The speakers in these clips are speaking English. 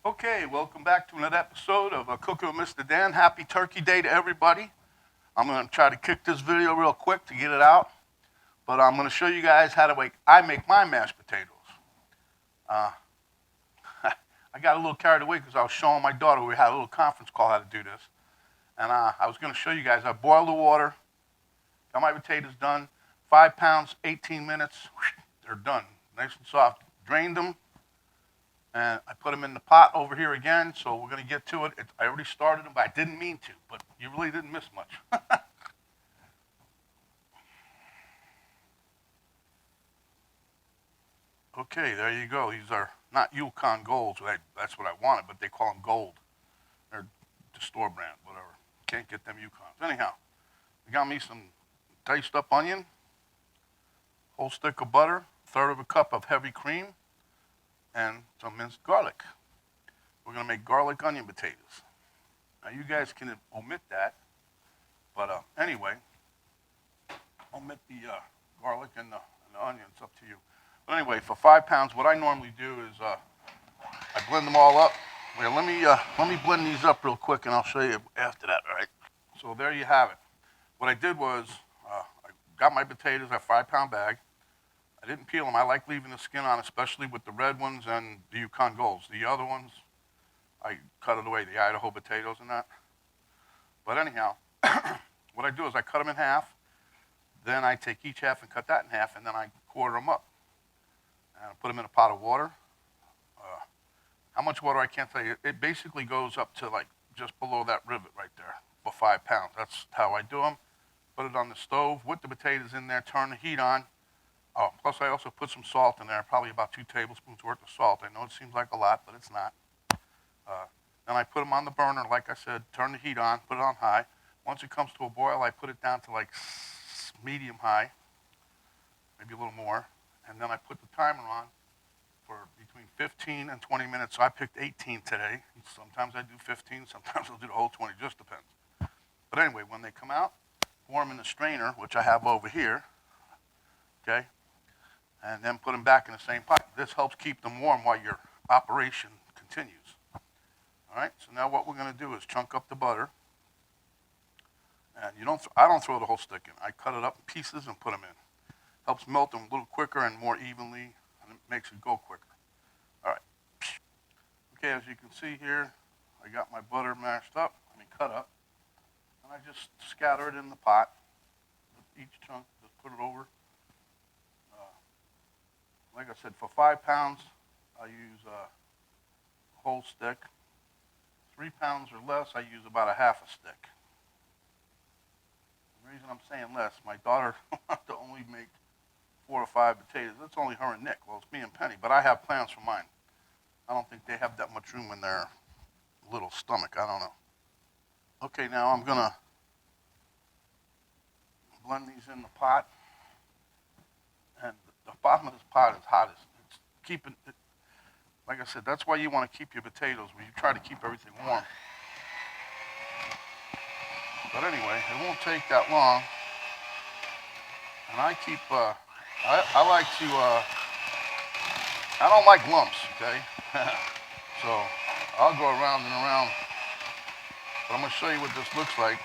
Okay, welcome back to another episode of Cooking with Mr. Dan. Happy Turkey Day to everybody. I'm going to try to kick this video real quick to get it out, but I'm going to show you guys how to make my mashed potatoes. I got a little carried away because I was showing my daughter, we had a little conference call how to do this, and I was going to show you guys. I boiled the water, got my potatoes done, 5 pounds, 18 minutes, they're done, nice and soft. Drained them. And I put them in the pot over here again, so we're going to get to it. I already started them, but I didn't mean to, but you really didn't miss much. Okay, there you go. These are not Yukon Golds. That's what I wanted, but they call them Gold. They're the store brand, whatever. Can't get them Yukons. Anyhow, I got me some diced up onion, whole stick of butter, third of a cup of heavy cream, and some minced garlic. We're going to make garlic onion potatoes. Now you guys can omit that, but anyway, omit the garlic and the onion. It's up to you. But anyway, for 5 pounds, what I normally do is I blend them all up. Wait, let me blend these up real quick, and I'll show you after that. All right. So there you have it. What I did was I got my potatoes, a 5 pound bag. I didn't peel them. I like leaving the skin on, especially with the red ones and the Yukon Golds. The other ones, I cut it away, the Idaho potatoes and that. But anyhow, what I do is I cut them in half. Then I take each half and cut that in half, and then I quarter them up. And I put them in a pot of water. How much water, I can't tell you. It basically goes up to like just below that rivet right there for 5 pounds. That's how I do them. Put it on the stove with the potatoes in there, turn the heat on. Oh, plus I also put some salt in there, probably about 2 tablespoons worth of salt. I know it seems like a lot, but it's not. Then I put them on the burner, like I said, turn the heat on, put it on high. Once it comes to a boil, I put it down to like medium high, maybe a little more. And then I put the timer on for between 15 and 20 minutes. So I picked 18 today. Sometimes I do 15, sometimes I'll do the whole 20, just depends. But anyway, when they come out, pour them in the strainer, which I have over here, okay? And then put them back in the same pot. This helps keep them warm while your operation continues. All right, so now what we're going to do is chunk up the butter. And I don't throw the whole stick in. I cut it up in pieces and put them in. Helps melt them a little quicker and more evenly, and it makes it go quicker. All right. Okay, as you can see here, I got my butter cut up, and I just scatter it in the pot. Each chunk, just put it over. Like I said, for 5 pounds, I use a whole stick. 3 pounds or less, I use about a half a stick. The reason I'm saying less, my daughter wants to only make 4 or 5 potatoes. That's only her and Nick. Well, it's me and Penny, but I have plans for mine. I don't think they have that much room in their little stomach. I don't know. Okay, now I'm going to blend these in the pot. And the bottom of this pot is hot. It's keeping it, like I said, that's why you want to keep your potatoes, where you try to keep everything warm. But anyway, it won't take that long. And I keep, I like to, I don't like lumps, okay? So I'll go around and around. But I'm going to show you what this looks like.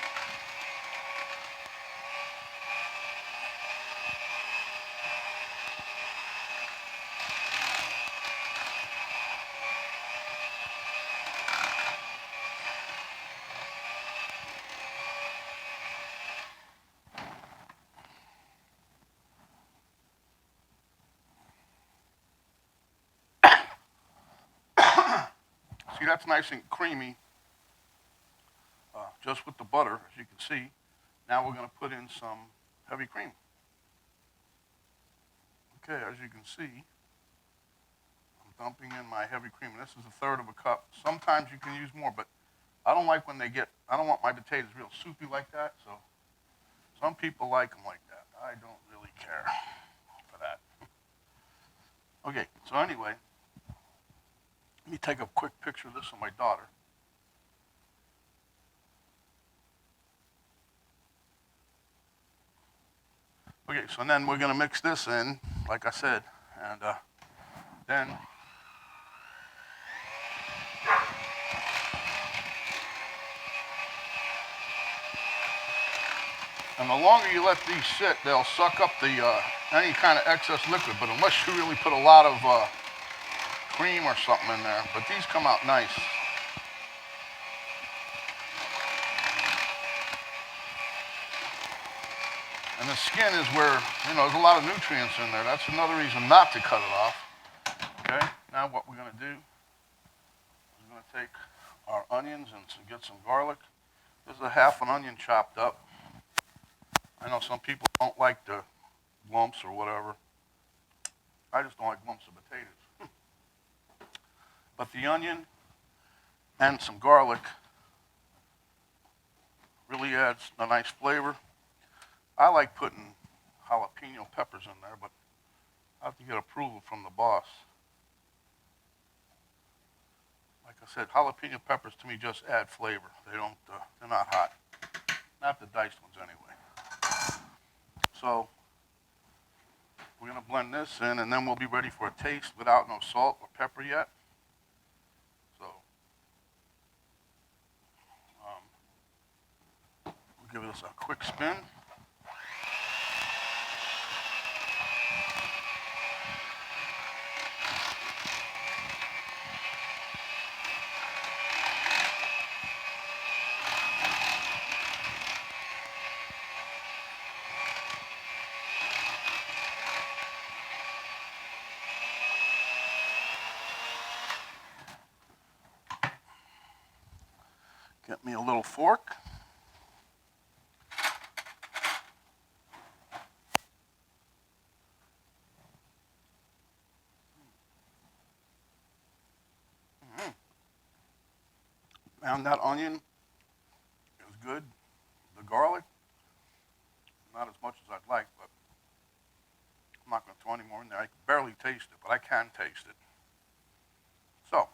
See, that's nice and creamy, just with the butter, as you can see. Now we're going to put in some heavy cream. Okay, as you can see, I'm dumping in my heavy cream. And this is a third of a cup. Sometimes you can use more, but I don't like when I don't want my potatoes real soupy like that, so some people like them like that. I don't really care for that. Okay, so anyway, let me take a quick picture of this of my daughter. Okay, so then we're going to mix this in, like I said, and then And the longer you let these sit, they'll suck up the any kind of excess liquid. But unless you really put a lot of cream or something in there, but these come out nice. And the skin is where, you know, there's a lot of nutrients in there. That's another reason not to cut it off. Okay, now what we're gonna do is we're gonna take our onions and get some garlic. This is a half an onion chopped up. I know some people don't like the lumps or whatever. I just don't like lumps of potatoes. But the onion and some garlic really adds a nice flavor. I like putting jalapeno peppers in there, but I have to get approval from the boss. Like I said, jalapeno peppers to me just add flavor. They don't, they're not hot. Not the diced ones anyway. So we're gonna blend this in and then we'll be ready for a taste without no salt or pepper yet. So we'll give this a quick spin. Get me a little fork. And that onion is good. The garlic, not as much as I'd like, but I'm not going to throw any more in there. I can barely taste it, but I can taste it. So,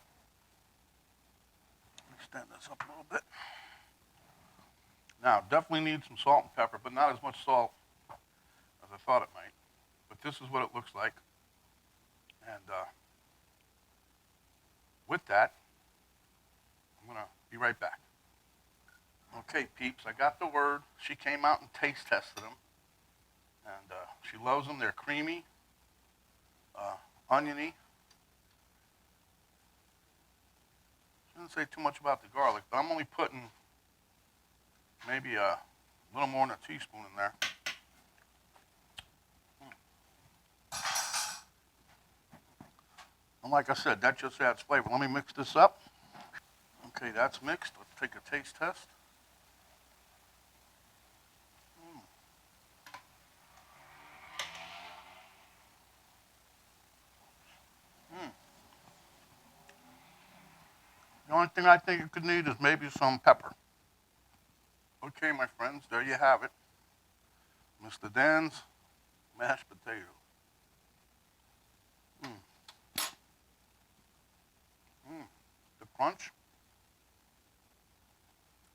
let me stand this up a little bit. Now, definitely need some salt and pepper, but not as much salt as I thought it might. But this is what it looks like. And with that, I'm going to be right back. Okay, peeps, I got the word. She came out and taste tested them. And she loves them. They're creamy, oniony. She didn't say too much about the garlic, but I'm only putting maybe a little more than a teaspoon in there. And like I said, that just adds flavor. Let me mix this up. Okay, that's mixed. Let's take a taste test. The only thing I think you could need is maybe some pepper. Okay, my friends, there you have it. Mr. Dan's mashed potato. The crunch.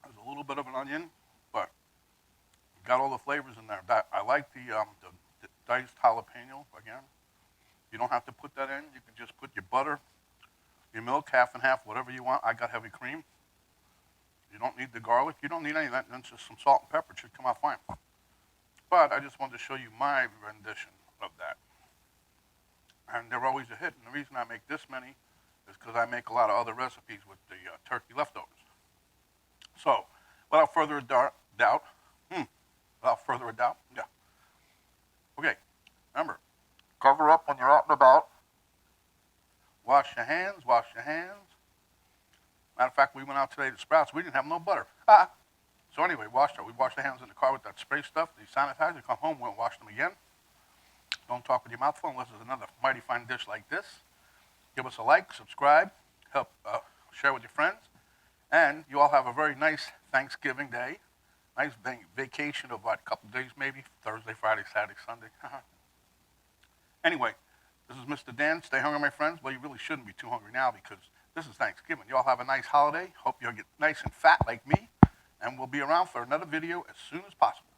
There's a little bit of an onion, but got all the flavors in there. I like the diced jalapeno again. You don't have to put that in. You can just put your butter, your milk, half and half, whatever you want. I got heavy cream. You don't need the garlic. You don't need any of that. Then just some salt and pepper. It should come out fine. But I just wanted to show you my rendition of that. And they're always a hit. And the reason I make this many is because I make a lot of other recipes with the turkey leftovers. So, without further ado, yeah. Okay, remember, cover up when you're out and about. Wash your hands, wash your hands. Matter of fact, we went out today to Sprouts. We didn't have no butter. So anyway, we washed the hands in the car with that spray stuff, the sanitizer. Come home, we'll wash them again. Don't talk with your mouth full unless it's another mighty fine dish like this. Give us a like, subscribe, help share with your friends. And you all have a very nice Thanksgiving day. Nice vacation of what, a couple days maybe? Thursday, Friday, Saturday, Sunday. Anyway, this is Mr. Dan. Stay hungry, my friends. Well, you really shouldn't be too hungry now because this is Thanksgiving. You all have a nice holiday. Hope you'll get nice and fat like me. And we'll be around for another video as soon as possible.